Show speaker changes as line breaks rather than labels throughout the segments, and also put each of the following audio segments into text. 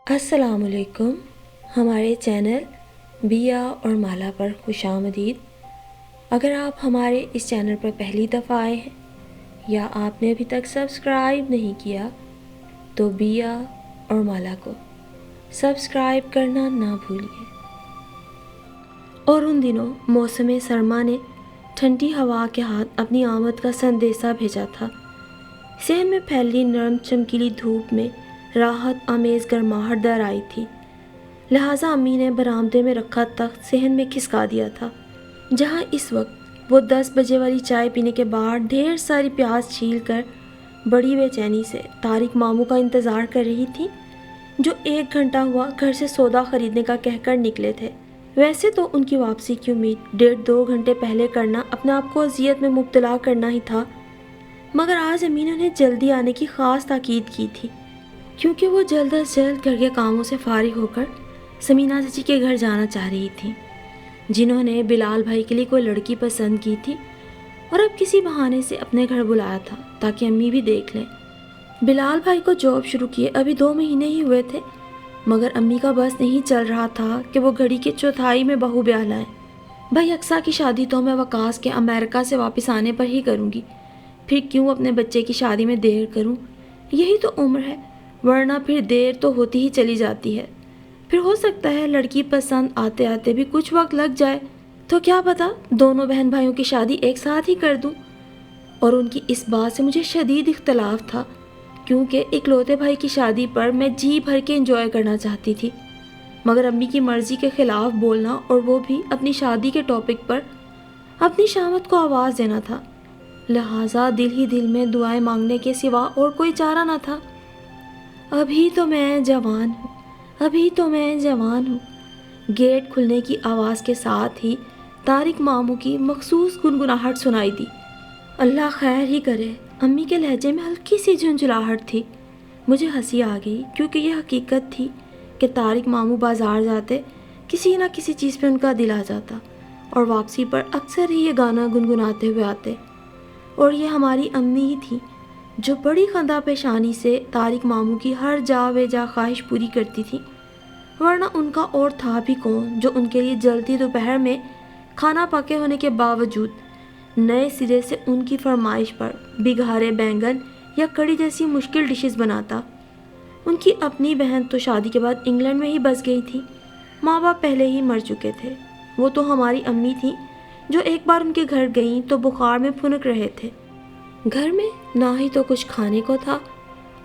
السلام علیکم. ہمارے چینل بیا اور مالا پر خوش آمدید. اگر آپ ہمارے اس چینل پر پہلی دفعہ آئے ہیں یا آپ نے ابھی تک سبسکرائب نہیں کیا تو بیا اور مالا کو سبسکرائب کرنا نہ بھولیے. اور ان دنوں موسم سرما نے ٹھنڈی ہوا کے ہاتھ اپنی آمد کا سندیسہ بھیجا تھا. صحن میں پھیلی نرم چمکیلی دھوپ میں راحت آمیز گرماہٹ در آئی تھی. لہٰذا امی نے برآمدے میں رکھا تخت صحن میں کھسکا دیا تھا، جہاں اس وقت وہ 10 بجے والی چائے پینے کے بعد ڈھیر ساری پیاز چھیل کر بڑی بے چینی سے طارق ماموں کا انتظار کر رہی تھی، جو 1 گھنٹہ ہوا گھر سے سودا خریدنے کا کہہ کر نکلے تھے. ویسے تو ان کی واپسی کی امید 1.5-2 گھنٹے پہلے کرنا اپنے آپ کو اذیت میں مبتلا کرنا ہی تھا، مگر آج امی نے انہیں جلدی آنے کی خاص تاکید کی تھی، کیونکہ وہ جلد از جلد گھر کے کاموں سے فارغ ہو کر سمینہ چچی کے گھر جانا چاہ رہی تھی، جنہوں نے بلال بھائی کے لیے کوئی لڑکی پسند کی تھی اور اب کسی بہانے سے اپنے گھر بلایا تھا تاکہ امی بھی دیکھ لیں. بلال بھائی کو جاب شروع کیے ابھی 2 مہینے ہی ہوئے تھے، مگر امی کا بس نہیں چل رہا تھا کہ وہ گھڑی کے چوتھائی میں بہو بیاہ لائیں. بھائی اقصیٰ کی شادی تو میں وقاص کے امریکہ سے واپس آنے پر ہی کروں گی، پھر کیوں اپنے بچے کی شادی میں دیر کروں، یہی تو عمر ہے، ورنہ پھر دیر تو ہوتی ہی چلی جاتی ہے. پھر ہو سکتا ہے لڑکی پسند آتے آتے بھی کچھ وقت لگ جائے، تو کیا پتا دونوں بہن بھائیوں کی شادی ایک ساتھ ہی کر دوں. اور ان کی اس بات سے مجھے شدید اختلاف تھا، کیونکہ اکلوتے بھائی کی شادی پر میں جی بھر کے انجوائے کرنا چاہتی تھی، مگر امی کی مرضی کے خلاف بولنا اور وہ بھی اپنی شادی کے ٹاپک پر اپنی شامت کو آواز دینا تھا. لہٰذا دل ہی دل میں دعائیں مانگنے کے سوا اور کوئی چارہ نہ تھا. ابھی تو میں جوان ہوں، ابھی تو میں جوان ہوں. گیٹ کھلنے کی آواز کے ساتھ ہی طارق ماموں کی مخصوص گنگناہٹ سنائی دی. اللہ خیر ہی کرے. امی کے لہجے میں ہلکی سی جھنجھلاہٹ تھی. مجھے ہنسی آ گئی، کیونکہ یہ حقیقت تھی کہ طارق ماموں بازار جاتے کسی نہ کسی چیز پہ ان کا دل آ جاتا اور واپسی پر اکثر ہی یہ گانا گنگناتے ہوئے آتے. اور یہ ہماری امی ہی تھی جو بڑی خندہ پیشانی سے طارق ماموں کی ہر جا بے جا خواہش پوری کرتی تھی، ورنہ ان کا اور تھا بھی کون جو ان کے لیے جلتی دوپہر میں کھانا پکے ہونے کے باوجود نئے سرے سے ان کی فرمائش پر بگھارے بینگن یا کڑی جیسی مشکل ڈشز بناتا. ان کی اپنی بہن تو شادی کے بعد انگلینڈ میں ہی بس گئی تھی، ماں باپ پہلے ہی مر چکے تھے. وہ تو ہماری امی تھیں جو ایک بار ان کے گھر گئیں تو بخار میں پھنک رہے تھے. گھر میں نہ ہی تو کچھ کھانے کو تھا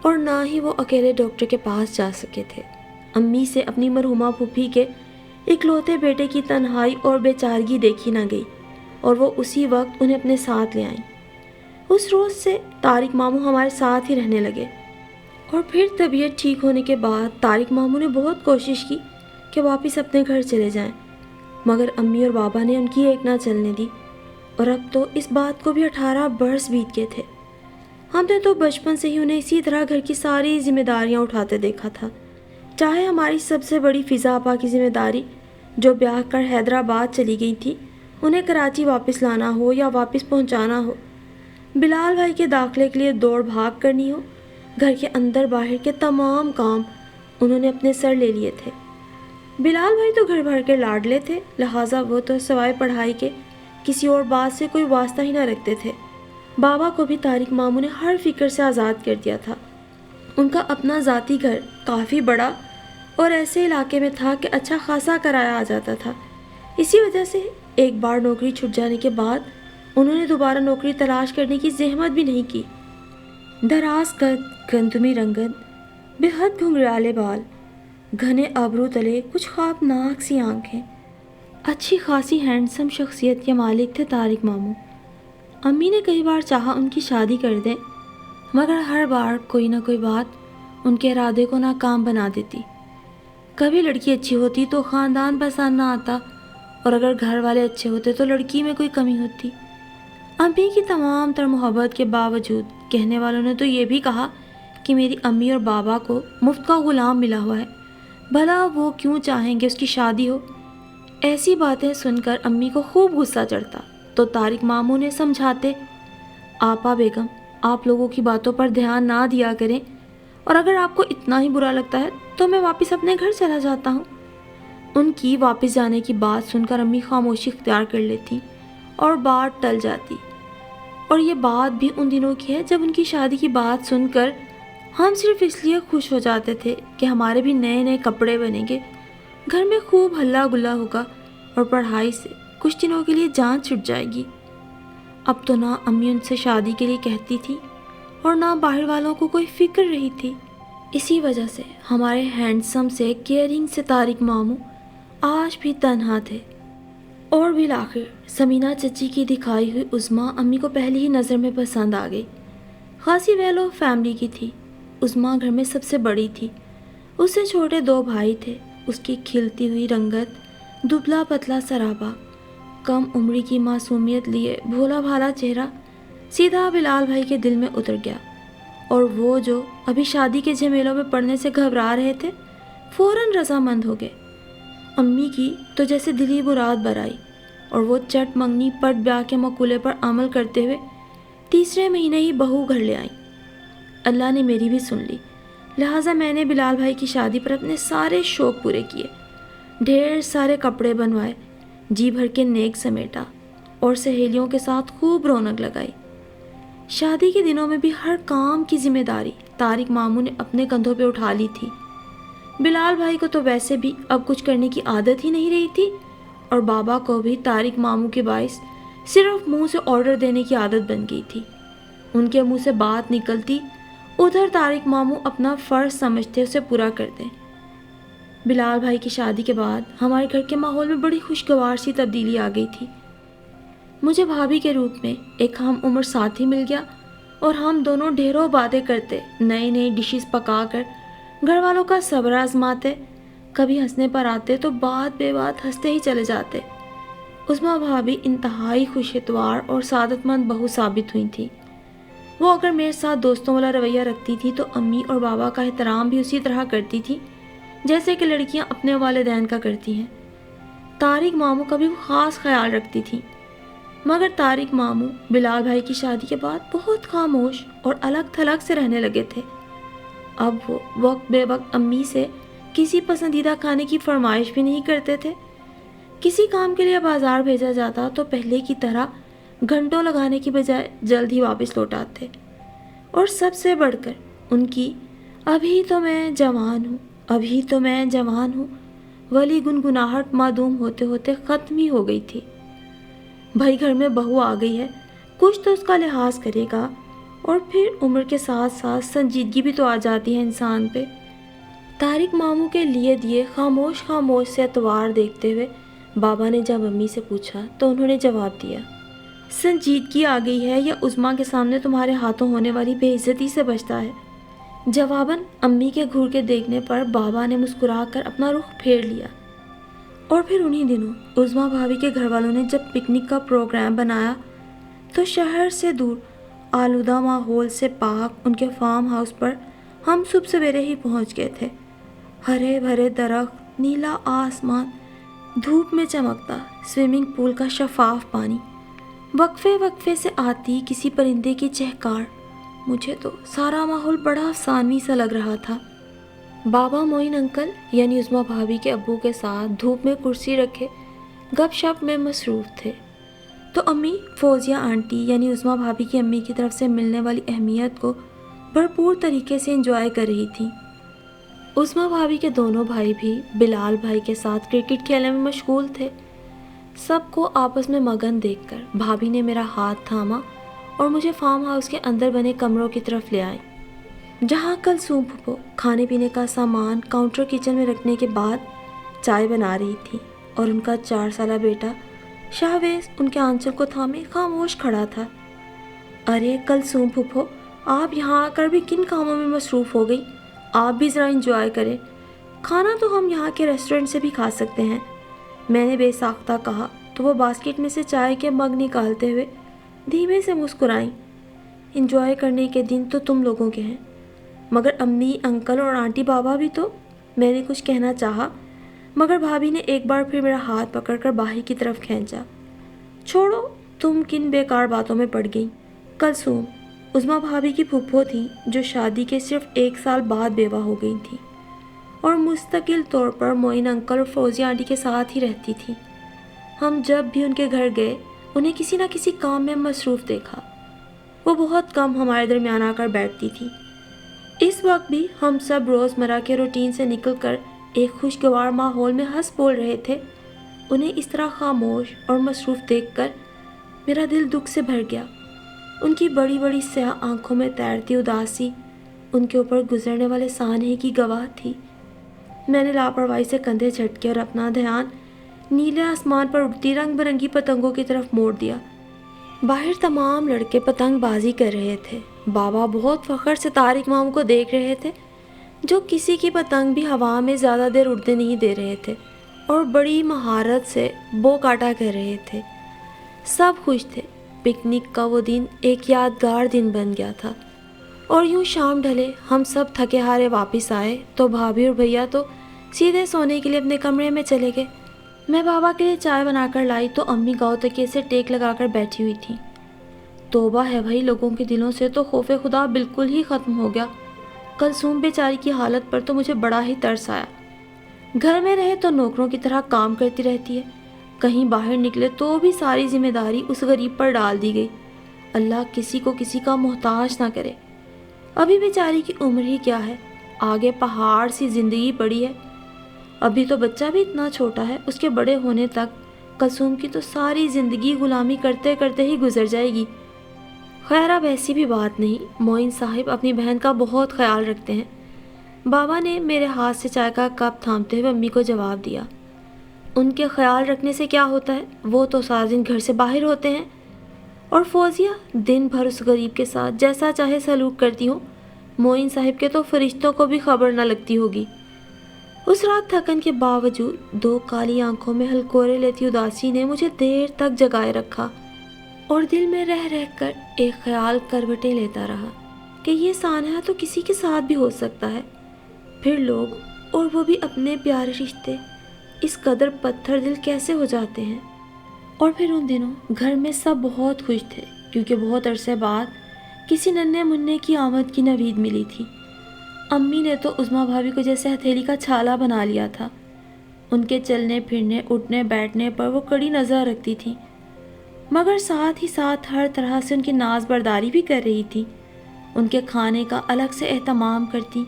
اور نہ ہی وہ اکیلے ڈاکٹر کے پاس جا سکے تھے. امی سے اپنی مرحومہ پھوپھی کے اکلوتے بیٹے کی تنہائی اور بے چارگی دیکھی نہ گئی اور وہ اسی وقت انہیں اپنے ساتھ لے آئیں. اس روز سے طارق ماموں ہمارے ساتھ ہی رہنے لگے. اور پھر طبیعت ٹھیک ہونے کے بعد طارق ماموں نے بہت کوشش کی کہ واپس اپنے گھر چلے جائیں، مگر امی اور بابا نے ان کی ایک نہ چلنے دی. اور اب تو اس بات کو بھی 18 برس بیت گئے تھے. ہم نے تو بچپن سے ہی انہیں اسی طرح گھر کی ساری ذمہ داریاں اٹھاتے دیکھا تھا، چاہے ہماری سب سے بڑی فضا آپا کی ذمہ داری جو بیاہ کر حیدرآباد چلی گئی تھی انہیں کراچی واپس لانا ہو یا واپس پہنچانا ہو، بلال بھائی کے داخلے کے لیے دوڑ بھاگ کرنی ہو، گھر کے اندر باہر کے تمام کام انہوں نے اپنے سر لے لیے تھے. بلال بھائی تو گھر بھر کے لاڈلے تھے، لہٰذا وہ تو سوائے پڑھائی کے کسی اور بات سے کوئی واسطہ ہی نہ رکھتے تھے. بابا کو بھی طارق ماموں نے ہر فکر سے آزاد کر دیا تھا. ان کا اپنا ذاتی گھر کافی بڑا اور ایسے علاقے میں تھا کہ اچھا خاصا کرایہ آ جاتا تھا. اسی وجہ سے ایک بار نوکری چھٹ جانے کے بعد انہوں نے دوبارہ نوکری تلاش کرنے کی زحمت بھی نہیں کی. دراز قد، گندمی رنگت، بے حد گھنگرالے بال، گھنے ابرو تلے کچھ خوابناک سی آنکھیں، اچھی خاصی ہینڈسم شخصیت کے مالک تھے طارق ماموں. امی نے کئی بار چاہا ان کی شادی کر دیں، مگر ہر بار کوئی نہ کوئی بات ان کے ارادے کو ناکام بنا دیتی. کبھی لڑکی اچھی ہوتی تو خاندان پسند نہ آتا، اور اگر گھر والے اچھے ہوتے تو لڑکی میں کوئی کمی ہوتی. امی کی تمام تر محبت کے باوجود کہنے والوں نے تو یہ بھی کہا کہ میری امی اور بابا کو مفت کا غلام ملا ہوا ہے، بھلا وہ کیوں چاہیں گے اس کی شادی ہو. ایسی باتیں سن کر امی کو خوب غصہ چڑھتا تو طارق ماموں نے سمجھاتے، آپا بیگم آپ لوگوں کی باتوں پر دھیان نہ دیا کریں اور اگر آپ کو اتنا ہی برا لگتا ہے تو میں واپس اپنے گھر چلا جاتا ہوں۔ ان کی واپس جانے کی بات سن کر امی خاموشی اختیار کر لیتی اور بات ٹل جاتی۔ اور یہ بات بھی ان دنوں کی ہے جب ان کی شادی کی بات سن کر ہم صرف اس لیے خوش ہو جاتے تھے کہ ہمارے بھی نئے نئے کپڑے بنیں گے، گھر میں خوب ہلا گلا ہوگا اور پڑھائی سے کچھ دنوں کے لیے جان چھٹ جائے گی۔ اب تو نہ امی ان سے شادی کے لیے کہتی تھی اور نہ باہر والوں کو کوئی فکر رہی تھی۔ اسی وجہ سے ہمارے ہینڈسم سے کیئرنگ سے طارق ماموں آج بھی تنہا تھے۔ اور بالآخر سمینہ چچی کی دکھائی ہوئی عظمیٰ امی کو پہلی ہی نظر میں پسند آ گئی۔ خاصی ویل آف فیملی کی تھی۔ عظمیٰ گھر میں سب سے بڑی تھی۔ اس سے چھوٹے 2 بھائی تھے۔ اس کی کھلتی ہوئی رنگت، دبلا پتلا سرابا، کم عمری کی معصومیت لیے بھولا بھالا چہرہ سیدھا بلال بھائی کے دل میں اتر گیا، اور وہ جو ابھی شادی کے جھمیلوں میں پڑنے سے گھبرا رہے تھے فوراً رضامند ہو گئے۔ امی کی تو جیسے دلی مراد برائی، اور وہ چٹ منگنی پٹ بیاہ کے مقولے پر عمل کرتے ہوئے 3 مہینے ہی بہو گھر لے آئیں۔ اللہ نے میری بھی سن لی، لہٰذا میں نے بلال بھائی کی شادی پر اپنے سارے شوق پورے کیے، ڈھیر سارے کپڑے بنوائے، جی بھر کے نیک سمیٹا اور سہیلیوں کے ساتھ خوب رونق لگائی۔ شادی کے دنوں میں بھی ہر کام کی ذمہ داری طارق ماموں نے اپنے کندھوں پہ اٹھا لی تھی۔ بلال بھائی کو تو ویسے بھی اب کچھ کرنے کی عادت ہی نہیں رہی تھی، اور بابا کو بھی طارق ماموں کے باعث صرف منہ سے آرڈر دینے کی عادت بن گئی تھی۔ ان کے منہ سے بات نکلتی ادھر طارق ماموں اپنا فرض سمجھتے اسے پورا کر دیں۔ بلال بھائی کی شادی کے بعد ہمارے گھر کے ماحول میں بڑی خوشگوار سی تبدیلی آ گئی تھی۔ مجھے بھابھی کے روپ میں ایک ہم عمر ساتھی مل گیا، اور ہم دونوں ڈھیروں باتیں کرتے، نئی نئی ڈشز پکا کر گھر والوں کا صبر آزماتے، کبھی ہنسنے پر آتے تو بات بے بات ہنستے ہی چلے جاتے۔ عظمیٰ بھابھی انتہائی خوش اتوار اور سعادت مند بہو ثابت ہوئی تھی۔ وہ اگر میرے ساتھ دوستوں والا رویہ رکھتی تھی تو امی اور بابا کا احترام بھی اسی طرح کرتی تھی جیسے کہ لڑکیاں اپنے والدین کا کرتی ہیں۔ طارق ماموں کا بھی خاص خیال رکھتی تھی، مگر طارق ماموں بلال بھائی کی شادی کے بعد بہت خاموش اور الگ تھلگ سے رہنے لگے تھے۔ اب وہ وقت بے وقت امی سے کسی پسندیدہ کھانے کی فرمائش بھی نہیں کرتے تھے۔ کسی کام کے لیے بازار بھیجا جاتا تو پہلے کی طرح گھنٹوں لگانے کی بجائے جلد ہی واپس لوٹ آتے، اور سب سے بڑھ کر ان کی ابھی تو میں جوان ہوں، ابھی تو میں جوان ہوں والی گنگناہٹ معدوم ہوتے ہوتے ختم ہی ہو گئی تھی۔ بھائی گھر میں بہو آ گئی ہے، کچھ تو اس کا لحاظ کرے گا، اور پھر عمر کے ساتھ ساتھ سنجیدگی بھی تو آ جاتی ہے انسان پہ۔ طارق ماموں کے لیے دیے خاموش خاموش سے اتوار دیکھتے ہوئے بابا نے جب امی سے پوچھا تو انہوں نے جواب دیا، سنجیدگی آ گئی ہے یا عظمیٰ کے سامنے تمہارے ہاتھوں ہونے والی بے عزتی سے بچتا ہے؟ جواباً امی کے گھور کے دیکھنے پر بابا نے مسکرا کر اپنا رخ پھیر لیا۔ اور پھر انہی دنوں عظمیٰ بھابھی کے گھر والوں نے جب پکنک کا پروگرام بنایا تو شہر سے دور آلودہ ماحول سے پاک ان کے فارم ہاؤس پر ہم صبح سویرے ہی پہنچ گئے تھے۔ ہرے بھرے درخت، نیلا آسمان، دھوپ میں چمکتا سوئمنگ پول کا شفاف پانی، وقفے وقفے سے آتی کسی پرندے کی چہکار، مجھے تو سارا ماحول بڑا افسانوی سا لگ رہا تھا۔ بابا معین انکل یعنی عظمیٰ بھابھی کے ابو کے ساتھ دھوپ میں کرسی رکھے گپ شپ میں مصروف تھے، تو امی فوزیہ آنٹی یعنی عظمیٰ بھابھی کی امی کی طرف سے ملنے والی اہمیت کو بھرپور طریقے سے انجوائے کر رہی تھیں۔ عظمیٰ بھابھی کے دونوں بھائی بھی بلال بھائی کے ساتھ کرکٹ کھیلنے میں مشغول تھے۔ سب کو آپس میں مگن دیکھ کر بھابھی نے میرا ہاتھ تھاما اور مجھے فارم ہاؤس کے اندر بنے کمروں کی طرف لے آئیں، جہاں کلثوم پھپھو کھانے پینے کا سامان کاؤنٹر کچن میں رکھنے کے بعد چائے بنا رہی تھی، اور ان کا 4 سالہ بیٹا شاہویز ان کے آنچل کو تھامے خاموش کھڑا تھا۔ ارے کلثوم پھپھو، آپ یہاں آ کر بھی کن کاموں میں مصروف ہو گئی؟ آپ بھی ذرا انجوائے کریں، کھانا تو ہم یہاں کے ریسٹورنٹ سے بھی کھا سکتے ہیں، میں نے بے ساختہ کہا تو وہ باسکٹ میں سے چائے کے مگ نکالتے ہوئے دھیمے سے مسکرائیں۔ انجوائے کرنے کے دن تو تم لوگوں کے ہیں، مگر امی انکل اور آنٹی بابا بھی تو، میں نے کچھ کہنا چاہا مگر بھابھی نے ایک بار پھر میرا ہاتھ پکڑ کر باہر کی طرف کھینچا۔ چھوڑو، تم کن بیکار باتوں میں پڑ گئی کلثوم، عظمیٰ بھابھی کی پھپھو تھیں جو شادی کے صرف 1 سال بعد بیوہ ہو گئی تھیں اور مستقل طور پر معین انکل اور فوزیہ آنٹی کے ساتھ ہی رہتی تھیں۔ ہم جب بھی ان کے گھر گئے انہیں کسی نہ کسی کام میں مصروف دیکھا۔ وہ بہت کم ہمارے درمیان آ کر بیٹھتی تھی۔ اس وقت بھی ہم سب روزمرہ کے روٹین سے نکل کر ایک خوشگوار ماحول میں ہنس بول رہے تھے۔ انہیں اس طرح خاموش اور مصروف دیکھ کر میرا دل دکھ سے بھر گیا۔ ان کی بڑی بڑی سیاہ آنکھوں میں تیرتی اداسی ان کے اوپر گزرنے والے سانحے کی گواہ تھی۔ میں نے لاپرواہی سے کندھے جھٹکے اور اپنا دھیان نیلے آسمان پر اڑتی رنگ برنگی پتنگوں کی طرف موڑ دیا۔ باہر تمام لڑکے پتنگ بازی کر رہے تھے۔ بابا بہت فخر سے طارق ماموں کو دیکھ رہے تھے جو کسی کی پتنگ بھی ہوا میں زیادہ دیر اڑنے نہیں دے رہے تھے اور بڑی مہارت سے بو کاٹا کر رہے تھے۔ سب خوش تھے۔ پکنک کا وہ دن ایک یادگار دن بن گیا تھا۔ اور یوں شام ڈھلے ہم سب تھکے ہارے واپس آئے تو بھابھی اور بھیا تو سیدھے سونے کے لیے اپنے کمرے میں چلے گئے۔ میں بابا کے لیے چائے بنا کر لائی تو امی گاؤں تکیے سے ٹیک لگا کر بیٹھی ہوئی تھیں۔ توبہ ہے بھائی، لوگوں کے دلوں سے تو خوف خدا بالکل ہی ختم ہو گیا۔ کلثوم بیچاری کی حالت پر تو مجھے بڑا ہی ترس آیا۔ گھر میں رہے تو نوکروں کی طرح کام کرتی رہتی ہے، کہیں باہر نکلے تو بھی ساری ذمہ داری اس غریب پر ڈال دی گئی۔ اللہ کسی کو کسی کا محتاج نہ کرے۔ ابھی بیچاری کی عمر ہی کیا ہے، آگے پہاڑ سی زندگی پڑی ہے۔ ابھی تو بچہ بھی اتنا چھوٹا ہے، اس کے بڑے ہونے تک کلثوم کی تو ساری زندگی غلامی کرتے کرتے ہی گزر جائے گی۔ خیر اب ایسی بھی بات نہیں، معین صاحب اپنی بہن کا بہت خیال رکھتے ہیں۔ بابا نے میرے ہاتھ سے چائے کا کپ تھامتے ہوئے امی کو جواب دیا۔ ان کے خیال رکھنے سے کیا ہوتا ہے، وہ تو سارا دن گھر سے باہر ہوتے ہیں۔ اور فوزیہ دن بھر اس غریب کے ساتھ جیسا چاہے سلوک کرتی ہوں، معین صاحب کے تو فرشتوں کو بھی خبر نہ لگتی ہوگی۔ اس رات تھکن کے باوجود 2 کالی آنکھوں میں ہلکورے لیتی اداسی نے مجھے دیر تک جگائے رکھا اور دل میں رہ رہ کر ایک خیال کروٹیں لیتا رہا کہ یہ سانحہ تو کسی کے ساتھ بھی ہو سکتا ہے۔ پھر لوگ، اور وہ بھی اپنے پیارے رشتے، اس قدر پتھر دل کیسے ہو جاتے ہیں۔ اور پھر ان دنوں گھر میں سب بہت خوش تھے کیونکہ بہت عرصے بعد کسی ننھے منھے کی آمد کی نوید ملی تھی۔ امی نے تو عظمیٰ بھابھی کو جیسے ہتھیلی کا چھالا بنا لیا تھا۔ ان کے چلنے پھرنے اٹھنے بیٹھنے پر وہ کڑی نظر رکھتی تھی، مگر ساتھ ہی ساتھ ہر طرح سے ان کی ناز برداری بھی کر رہی تھی۔ ان کے کھانے کا الگ سے اہتمام کرتی،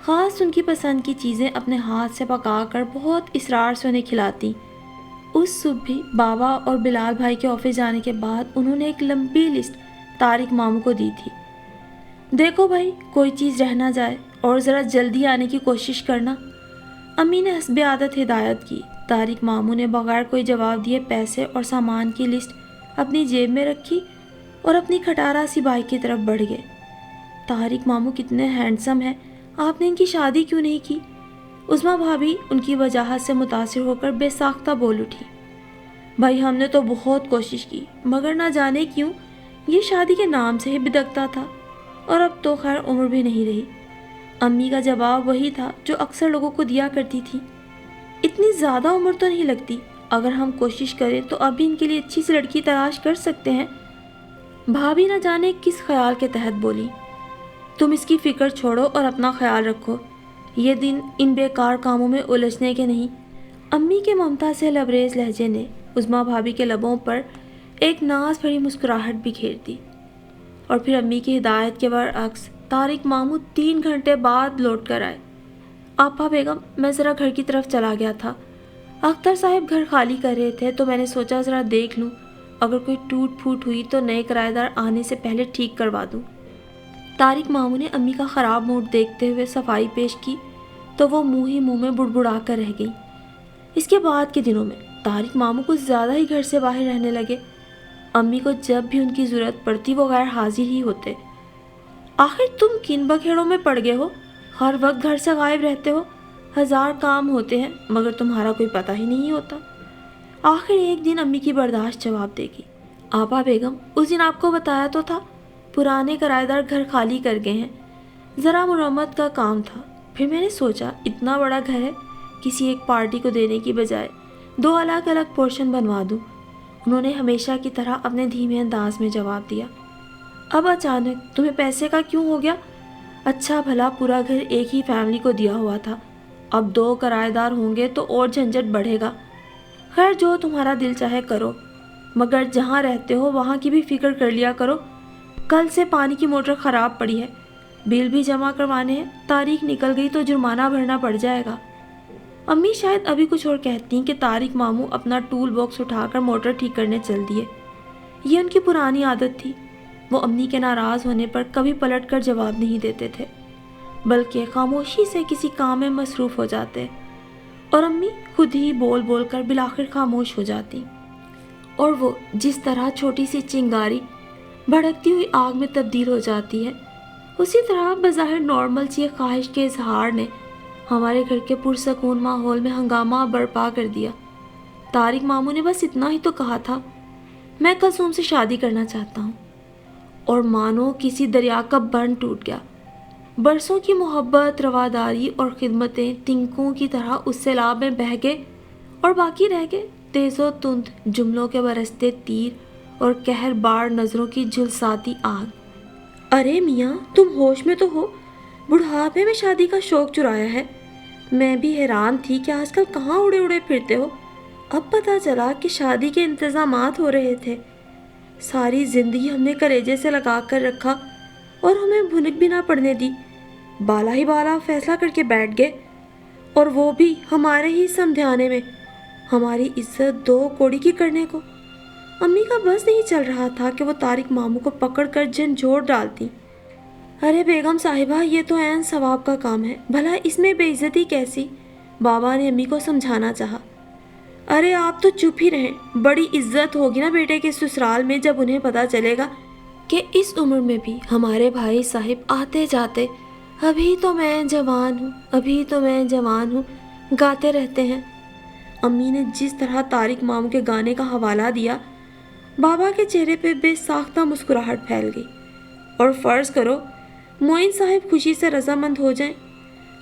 خاص ان کی پسند کی چیزیں اپنے ہاتھ سے پکا کر بہت اصرار سے انہیں کھلاتی۔ اس صبح بھی بابا اور بلال بھائی کے آفس جانے کے بعد انہوں نے ایک لمبی لسٹ طارق ماموں کو دی تھی۔ دیکھو بھائی، کوئی چیز رہ نہ جائے اور ذرا جلدی آنے کی کوشش کرنا۔ امی نے حسب عادت ہدایت کی۔ طارق ماموں نے بغیر کوئی جواب دیے پیسے اور سامان کی لسٹ اپنی جیب میں رکھی اور اپنی کھٹارا سی بائک کی طرف بڑھ گئے۔ طارق ماموں کتنے ہینڈسم ہیں، آپ نے ان کی شادی کیوں نہیں کی؟ عظمیٰ بھابھی ان کی وجاہت سے متاثر ہو کر بے ساختہ بول اٹھی۔ بھائی ہم نے تو بہت کوشش کی، مگر نہ جانے کیوں یہ شادی کے نام سے ہی بدکتا تھا، اور اب تو خیر عمر بھی نہیں رہی۔ امی کا جواب وہی تھا جو اکثر لوگوں کو دیا کرتی تھی، اتنی زیادہ عمر تو نہیں لگتی، اگر ہم کوشش کریں تو اب بھی ان کے لیے اچھی سی لڑکی تلاش کر سکتے ہیں۔ بھابھی نہ جانے کس خیال کے تحت بولی، تم اس کی فکر چھوڑو اور اپنا خیال رکھو، یہ دن ان بیکار کاموں میں الجھنے کے نہیں۔ امی کے ممتا سے لبریز لہجے نے عظمیٰ بھابھی کے لبوں پر ایک ناز بھری مسکراہٹ بکھیر دی، اور پھر امی کی ہدایت کے برعکس طارق ماموں 3 گھنٹے بعد لوٹ کر آئے۔ آپا بیگم، میں ذرا گھر کی طرف چلا گیا تھا، اختر صاحب گھر خالی کر رہے تھے تو میں نے سوچا ذرا دیکھ لوں، اگر کوئی ٹوٹ پھوٹ ہوئی تو نئے کرایہ دار آنے سے پہلے ٹھیک کروا دوں۔ طارق ماموں نے امی کا خراب موڈ دیکھتے ہوئے صفائی پیش کی تو وہ منہ ہی منہ میں بڑبڑا کر رہ گئی۔ اس کے بعد کے دنوں میں طارق ماموں کچھ زیادہ ہی گھر سے باہر رہنے لگے۔ امی کو جب بھی ان کی ضرورت پڑتی وہ غیر حاضر ہی ہوتے۔ آخر تم کن بکھیڑوں میں پڑ گئے ہو، ہر وقت گھر سے غائب رہتے ہو، 1000 کام ہوتے ہیں مگر تمہارا کوئی پتہ ہی نہیں ہوتا۔ آخر ایک دن امی کی برداشت جواب دے گی، آپا بیگم اس دن آپ کو بتایا تو تھا، پرانے کرایہ دار گھر خالی کر گئے ہیں، ذرا مرمت کا کام تھا۔ پھر میں نے سوچا اتنا بڑا گھر ہے، کسی ایک پارٹی کو دینے کی بجائے 2 الگ الگ پورشن بنوا دوں۔ انہوں نے ہمیشہ کی طرح اپنے دھیمے انداز میں جواب دیا۔ اب اچانک تمہیں پیسے کا کیوں ہو گیا؟ اچھا بھلا پورا گھر ایک ہی فیملی کو دیا ہوا تھا، اب 2 کرایہ دار ہوں گے تو اور جھنجھٹ بڑھے گا۔ خیر جو تمہارا دل چاہے کرو، مگر جہاں رہتے ہو وہاں کی بھی فکر کر لیا کرو۔ کل سے پانی کی موٹر خراب پڑی ہے، بل بھی جمع کروانے ہیں، تاریخ نکل گئی تو جرمانہ بھرنا پڑ جائے گا۔ امی شاید ابھی کچھ اور کہتی کہ طارق ماموں اپنا ٹول باکس اٹھا کر موٹر ٹھیک کرنے چل دیے۔ یہ ان کی پرانی عادت تھی، وہ امی کے ناراض ہونے پر کبھی پلٹ کر جواب نہیں دیتے تھے، بلکہ خاموشی سے کسی کام میں مصروف ہو جاتے، اور امی خود ہی بول بول کر بالآخر خاموش ہو جاتی، اور وہ جس طرح چھوٹی سی چنگاری بھڑکتی ہوئی آگ میں تبدیل ہو جاتی ہے، اسی طرح بظاہر نارمل سی ایک خواہش کے اظہار نے ہمارے گھر کے پرسکون ماحول میں ہنگامہ برپا کر دیا۔ طارق ماموں نے بس اتنا ہی تو کہا تھا، میں کلثوم سے شادی کرنا چاہتا ہوں، اور مانو کسی دریا کا بند ٹوٹ گیا۔ برسوں کی محبت، رواداری اور خدمتیں تنکوں کی طرح اس سیلاب میں بہہ گئے، اور باقی رہ گئے تیز و تند جملوں کے برستے تیر اور قہر بار نظروں کی جھلساتی آگ۔ ارے میاں تم ہوش میں تو ہو، بڑھاپے میں شادی کا شوق چرایا ہے؟ میں بھی حیران تھی کہ آج کل کہاں اڑے اڑے پھرتے ہو، اب پتہ چلا کہ شادی کے انتظامات ہو رہے تھے۔ ساری زندگی ہم نے کلیجے سے لگا کر رکھا اور ہمیں بھنک بھی نہ پڑنے دی، بالا ہی بالا فیصلہ کر کے بیٹھ گئے، اور وہ بھی ہمارے ہی سمجھانے میں، ہماری عزت 2 کوڑی کی کرنے کو۔ امی کا بس نہیں چل رہا تھا کہ وہ طارق ماموں کو پکڑ کر جھنجھوڑ ڈالتی۔ ارے بیگم صاحبہ یہ تو عین ثواب کا کام ہے، بھلا اس میں بے عزتی کیسی؟ بابا نے امی کو سمجھانا چاہا۔ ارے آپ تو چپ ہی رہیں، بڑی عزت ہوگی نا بیٹے کے سسرال میں جب انہیں پتہ چلے گا کہ اس عمر میں بھی ہمارے بھائی صاحب آتے جاتے ابھی تو میں جوان ہوں، ابھی تو میں جوان ہوں گاتے رہتے ہیں۔ امی نے جس طرح طارق ماموں کے گانے کا حوالہ دیا، بابا کے چہرے پہ بے ساختہ مسکراہٹ پھیل گئی۔ اور فرض کرو معین صاحب خوشی سے رضامند ہو جائیں،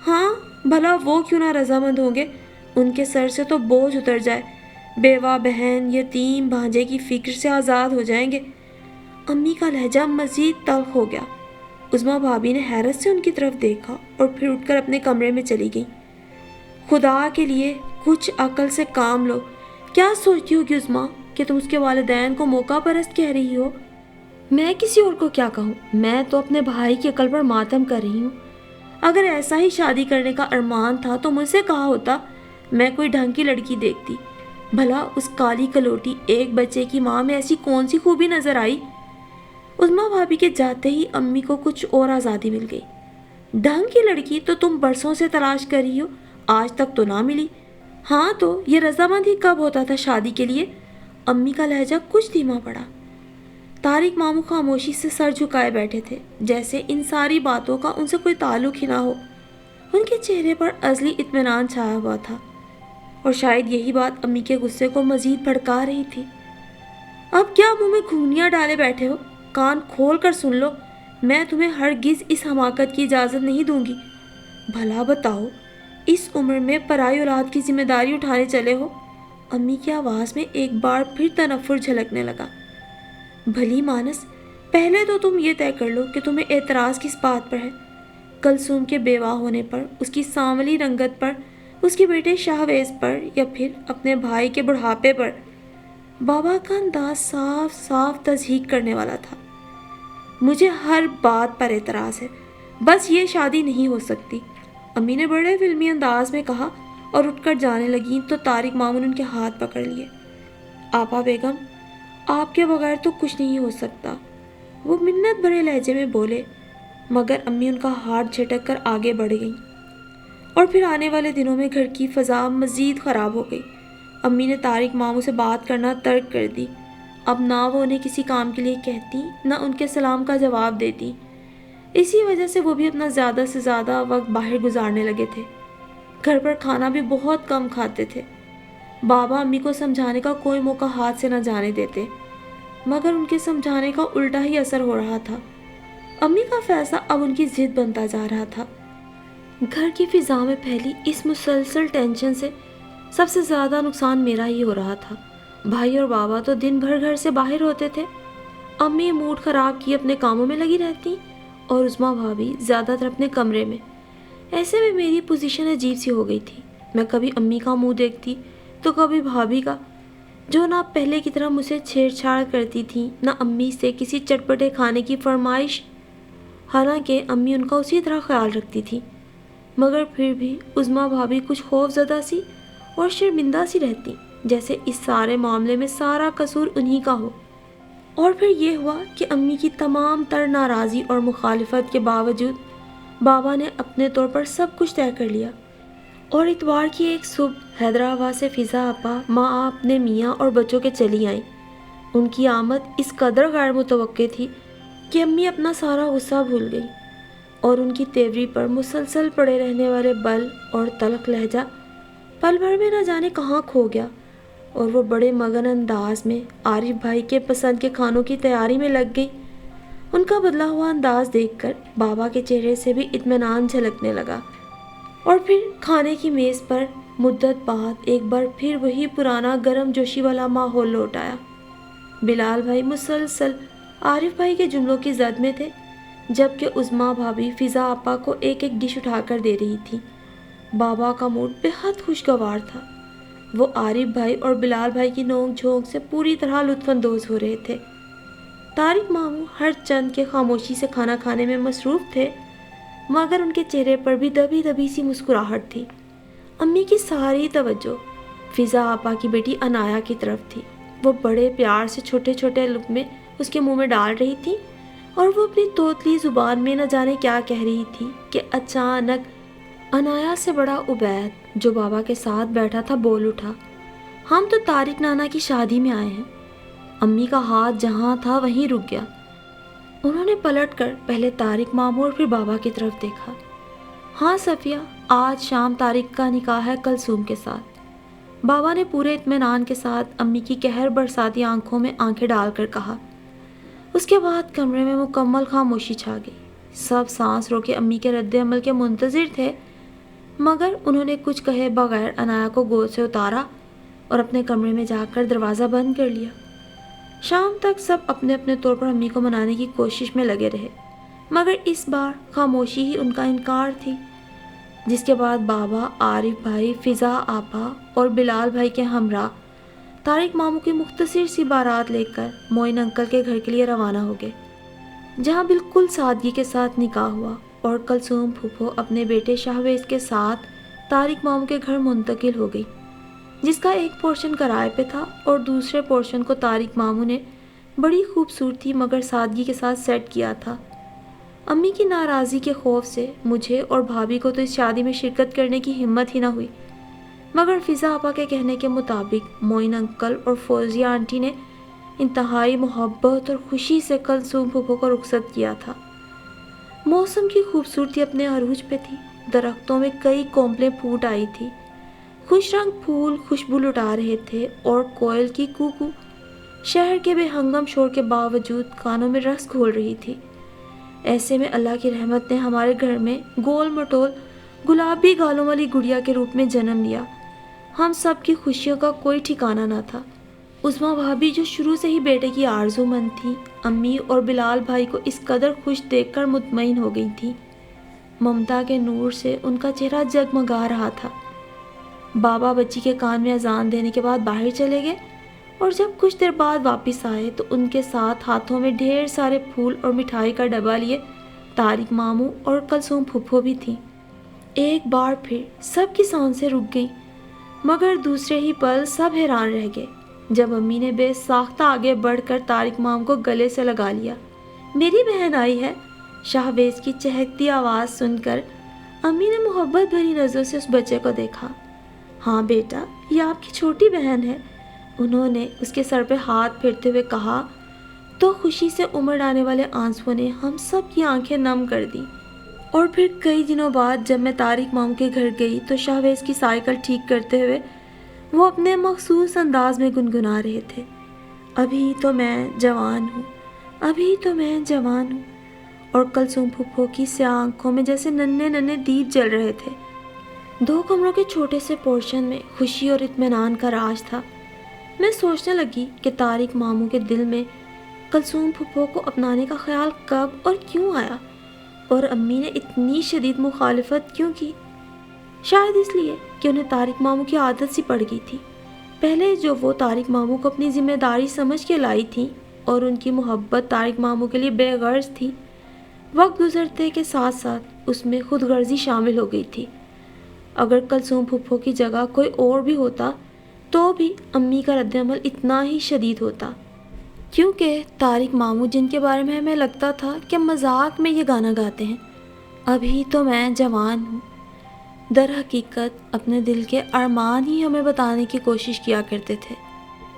ہاں بھلا وہ کیوں نہ رضامند ہوں گے، ان کے سر سے تو بوجھ اتر جائے، بیوہ بہن یتیم بھانجے کی فکر سے آزاد ہو جائیں گے۔ امی کا لہجہ مزید تلخ ہو گیا۔ عظمیٰ بھابی نے حیرت سے ان کی طرف دیکھا اور پھر اٹھ کر اپنے کمرے میں چلی گئی۔ خدا کے لیے کچھ عقل سے کام لو، کیا سوچتی ہوگی عظمیٰ کہ تم اس کے والدین کو موقع پرست کہہ رہی ہو؟ میں کسی اور کو کیا کہوں، میں تو اپنے بھائی کی عقل پر ماتم کر رہی ہوں۔ اگر ایسا ہی شادی کرنے کا ارمان تھا تو مجھ سے کہا ہوتا، میں کوئی ڈھنگ کی لڑکی دیکھتی۔ بھلا اس کالی کلوٹی ایک بچے کی ماں میں ایسی کون سی خوبی نظر آئی؟ عظمیٰ بھابی کے جاتے ہی امی کو کچھ اور آزادی مل گئی۔ ڈھنگ کی لڑکی تو تم برسوں سے تلاش کر رہی ہو، آج تک تو نہ ملی۔ ہاں تو یہ رضامند ہی کب ہوتا تھا شادی کے لیے؟ امی کا لہجہ کچھ دھیما پڑا۔ طارق ماموں خاموشی سے سر جھکائے بیٹھے تھے، جیسے ان ساری باتوں کا ان سے کوئی تعلق ہی نہ ہو۔ ان کے چہرے پر ازلی اطمینان چھایا ہوا تھا، اور شاید یہی بات امی کے غصے کو مزید بھڑکا رہی تھی۔ اب کیا منہ میں گھنگھنیاں ڈالے بیٹھے ہو؟ کان کھول کر سن لو، میں تمہیں ہرگز اس حماقت کی اجازت نہیں دوں گی۔ بھلا بتاؤ، اس عمر میں پرائی اولاد کی ذمہ داری اٹھانے چلے ہو؟ امی کی آواز میں ایک بار پھر تنفر جھلکنے لگا۔ بھلی مانس، پہلے تو تم یہ طے کر لو کہ تمہیں اعتراض کس بات پر ہے، کلثوم کے بیوہ ہونے پر، اس کی سانولی رنگت پر، اس کے بیٹے شاہویز پر، یا پھر اپنے بھائی کے بڑھاپے پر؟ بابا کا انداز صاف صاف تصحیح کرنے والا تھا۔ مجھے ہر بات پر اعتراض ہے، بس یہ شادی نہیں ہو سکتی، امی نے بڑے فلمی انداز میں کہا، اور اٹھ کر جانے لگیں تو طارق ماموں نے ان کے ہاتھ پکڑ لیے۔ آپا بیگم، آپ کے بغیر تو کچھ نہیں ہو سکتا، وہ منت بھرے لہجے میں بولے، مگر امی ان کا ہاتھ جھٹک کر آگے بڑھ گئیں۔ اور پھر آنے والے دنوں میں گھر کی فضا مزید خراب ہو گئی۔ امی نے طارق ماموں سے بات کرنا ترک کر دی، اب نہ وہ انہیں کسی کام کے لیے کہتی، نہ ان کے سلام کا جواب دیتی۔ اسی وجہ سے وہ بھی اپنا زیادہ سے زیادہ وقت باہر گزارنے لگے تھے، گھر پر کھانا بھی بہت کم کھاتے تھے۔ بابا امی کو سمجھانے کا کوئی موقع ہاتھ سے نہ جانے دیتے، مگر ان کے سمجھانے کا الٹا ہی اثر ہو رہا تھا۔ امی کا فیصلہ اب ان کی ضد بنتا جا رہا تھا۔ گھر کی فضا میں پھیلی اس مسلسل ٹینشن سے سب سے زیادہ نقصان میرا ہی ہو رہا تھا۔ بھائی اور بابا تو دن بھر گھر سے باہر ہوتے تھے، امی موڈ خراب کیے اپنے کاموں میں لگی رہتی اور عظمیٰ بھابھی زیادہ تر اپنے کمرے میں۔ ایسے میں میری پوزیشن عجیب سی ہو گئی تھی۔ میں کبھی امی کا منہ دیکھتی تو کبھی بھابھی کا، جو نہ پہلے کی طرح مجھ سے چھیڑ چھاڑ کرتی تھی، نہ امی سے کسی چٹپٹے کھانے کی فرمائش، حالانکہ امی ان کا اسی طرح خیال رکھتی تھی، مگر پھر بھی عظمیٰ بھابھی کچھ خوف زدہ سی اور شرمندہ سی رہتی، جیسے اس سارے معاملے میں سارا قصور انہی کا ہو۔ اور پھر یہ ہوا کہ امی کی تمام تر ناراضی اور مخالفت کے باوجود بابا نے اپنے طور پر سب کچھ طے کر لیا، اور اتوار کی ایک صبح حیدرآباد سے فضا آپا ماں اپنے میاں اور بچوں کے چلی آئیں۔ ان کی آمد اس قدر غیر متوقع تھی کہ امی اپنا سارا غصہ بھول گئی، اور ان کی تیوری پر مسلسل پڑے رہنے والے بل اور تلخ لہجہ پل بھر میں نہ جانے کہاں کھو گیا، اور وہ بڑے مگن انداز میں عارف بھائی کے پسند کے کھانوں کی تیاری میں لگ گئی۔ ان کا بدلا ہوا انداز دیکھ کر بابا کے چہرے سے بھی اطمینان جھلکنے لگا، اور پھر کھانے کی میز پر مدت بعد ایک بار پھر وہی پرانا گرم جوشی والا ماحول لوٹ آیا۔ بلال بھائی مسلسل عارف بھائی کے جملوں کی زد میں تھے، جبکہ عظمیٰ بھابھی فضا آپا کو ایک ایک ڈش اٹھا کر دے رہی تھی۔ بابا کا موڈ بے حد خوشگوار تھا۔ وہ عارف بھائی اور بلال بھائی کی نوک جھونک سے پوری طرح لطف اندوز ہو رہے تھے۔ طارق ماموں ہر چند کے خاموشی سے کھانا کھانے میں مصروف تھے، مگر ان کے چہرے پر بھی دبی دبی سی مسکراہٹ تھی۔ امی کی ساری توجہ فضا آپا کی بیٹی انایا کی طرف تھی۔ وہ بڑے پیار سے چھوٹے چھوٹے لقمے اس کے منہ میں ڈال رہی تھی، اور وہ اپنی توتلی زبان میں نہ جانے کیا کہہ رہی تھی کہ اچانک انایا سے بڑا عبید، جو بابا کے ساتھ بیٹھا تھا، بول اٹھا، ہم تو طارق نانا کی شادی میں آئے ہیں۔ امی کا ہاتھ جہاں تھا وہیں رک گیا۔ انہوں نے پلٹ کر پہلے طارق ماموں اور پھر بابا کی طرف دیکھا۔ ہاں صفیہ، آج شام طارق کا نکاح ہے کلثوم کے ساتھ۔ بابا نے پورے اطمینان کے ساتھ امی کی قہر برساتی آنکھوں میں آنکھیں ڈال کر کہا۔ اس کے بعد کمرے میں مکمل خاموشی چھا گئی۔ سب سانس روکے امی کے رد عمل کے منتظر تھے، مگر انہوں نے کچھ کہے بغیر انایا کو گود سے اتارا اور اپنے کمرے میں جا کر دروازہ بند کر لیا۔ شام تک سب اپنے اپنے طور پر امی کو منانے کی کوشش میں لگے رہے، مگر اس بار خاموشی ہی ان کا انکار تھی، جس کے بعد بابا، عارف بھائی، فضا آپا اور بلال بھائی کے ہمراہ طارق ماموں کی مختصر سی بارات لے کر معین انکل کے گھر کے لیے روانہ ہو گئے، جہاں بالکل سادگی کے ساتھ نکاح ہوا، اور کلثوم پھوپھو اپنے بیٹے شاہویز کے ساتھ طارق ماموں کے گھر منتقل ہو گئی، جس کا ایک پورشن کرائے پہ تھا اور دوسرے پورشن کو طارق ماموں نے بڑی خوبصورتی مگر سادگی کے ساتھ سیٹ کیا تھا۔ امی کی ناراضی کے خوف سے مجھے اور بھابھی کو تو اس شادی میں شرکت کرنے کی ہمت ہی نہ ہوئی، مگر فضا آپا کے کہنے کے مطابق معین انکل اور فوزیہ آنٹی نے انتہائی محبت اور خوشی سے کلثوم پھوپھو کو رخصت کیا تھا۔ موسم کی خوبصورتی اپنے عروج پہ تھی۔ درختوں میں کئی کومپلیں پھوٹ آئی تھی، خوش رنگ پھول خوشبو لٹا رہے تھے، اور کوئل کی کوکو شہر کے بے ہنگم شور کے باوجود کانوں میں رس گھول رہی تھی۔ ایسے میں اللہ کی رحمت نے ہمارے گھر میں گول مٹول گلابی گالوں والی گڑیا کے روپ میں جنم لیا۔ ہم سب کی خوشیوں کا کوئی ٹھکانہ نہ تھا۔ عظمیٰ بھابھی، جو شروع سے ہی بیٹے کی آرزو مند تھی، امی اور بلال بھائی کو اس قدر خوش دیکھ کر مطمئن ہو گئی تھی۔ ممتا کے نور سے ان کا چہرہ جگمگا رہا تھا۔ بابا بچی کے کان میں اذان دینے کے بعد باہر چلے گئے، اور جب کچھ دیر بعد واپس آئے تو ان کے ساتھ ہاتھوں میں ڈھیر سارے پھول اور مٹھائی کا ڈبہ لیے طارق ماموں اور کلثوم پھوپھو بھی تھی۔ ایک بار پھر سب کی سانسیں رک گئیں، مگر دوسرے ہی پل سب حیران رہ گئے جب امی نے بے ساختہ آگے بڑھ کر طارق ماموں کو گلے سے لگا لیا۔ میری بہن آئی ہے، شاہویز کی چہکتی آواز سن کر امی نے محبت بھری نظروں سے اس بچے کو دیکھا۔ ہاں بیٹا، یہ آپ کی چھوٹی بہن ہے، انہوں نے اس کے سر پہ ہاتھ پھیرتے ہوئے کہا، تو خوشی سے امڑ آنے والے آنسوؤں نے ہم سب کی آنکھیں نم کر دی۔ اور پھر کئی دنوں بعد جب میں طارق ماموں کے گھر گئی تو شاہویز کی سائیکل ٹھیک کرتے ہوئے وہ اپنے مخصوص انداز میں گنگنا رہے تھے، ابھی تو میں جوان ہوں، ابھی تو میں جوان ہوں، اور کلثوم پھوپھو کی سیاہ آنکھوں میں جیسے ننھے ننھے دیپ جل رہے تھے۔ 2 کمروں کے چھوٹے سے پورشن میں خوشی اور اطمینان کا راج تھا۔ میں سوچنے لگی کہ طارق ماموں کے دل میں کلثوم پھپھو کو اپنانے کا خیال کب اور کیوں آیا، اور امی نے اتنی شدید مخالفت کیوں کی؟ شاید اس لیے کہ انہیں طارق ماموں کی عادت سی پڑ گئی تھی۔ پہلے جو وہ طارق ماموں کو اپنی ذمہ داری سمجھ کے لائی تھی اور ان کی محبت طارق ماموں کے لیے بے غرض تھی، وقت گزرتے کے ساتھ ساتھ اس میں خود غرضی شامل ہو گئی تھی۔ اگر کلثوم پھپھو کی جگہ کوئی اور بھی ہوتا تو بھی امی کا رد عمل اتنا ہی شدید ہوتا، کیونکہ طارق ماموں جن کے بارے میں ہمیں لگتا تھا کہ مذاق میں یہ گانا گاتے ہیں، ابھی تو میں جوان ہوں، در حقیقت اپنے دل کے ارمان ہی ہمیں بتانے کی کوشش کیا کرتے تھے۔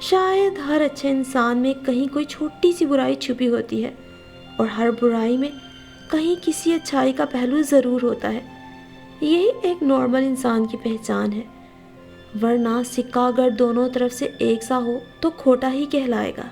شاید ہر اچھے انسان میں کہیں کوئی چھوٹی سی برائی چھپی ہوتی ہے، اور ہر برائی میں کہیں کسی اچھائی کا پہلو ضرور ہوتا ہے۔ یہی ایک نارمل انسان کی پہچان ہے، ورنہ سکہ اگر دونوں طرف سے ایک سا ہو تو کھوٹا ہی کہلائے گا۔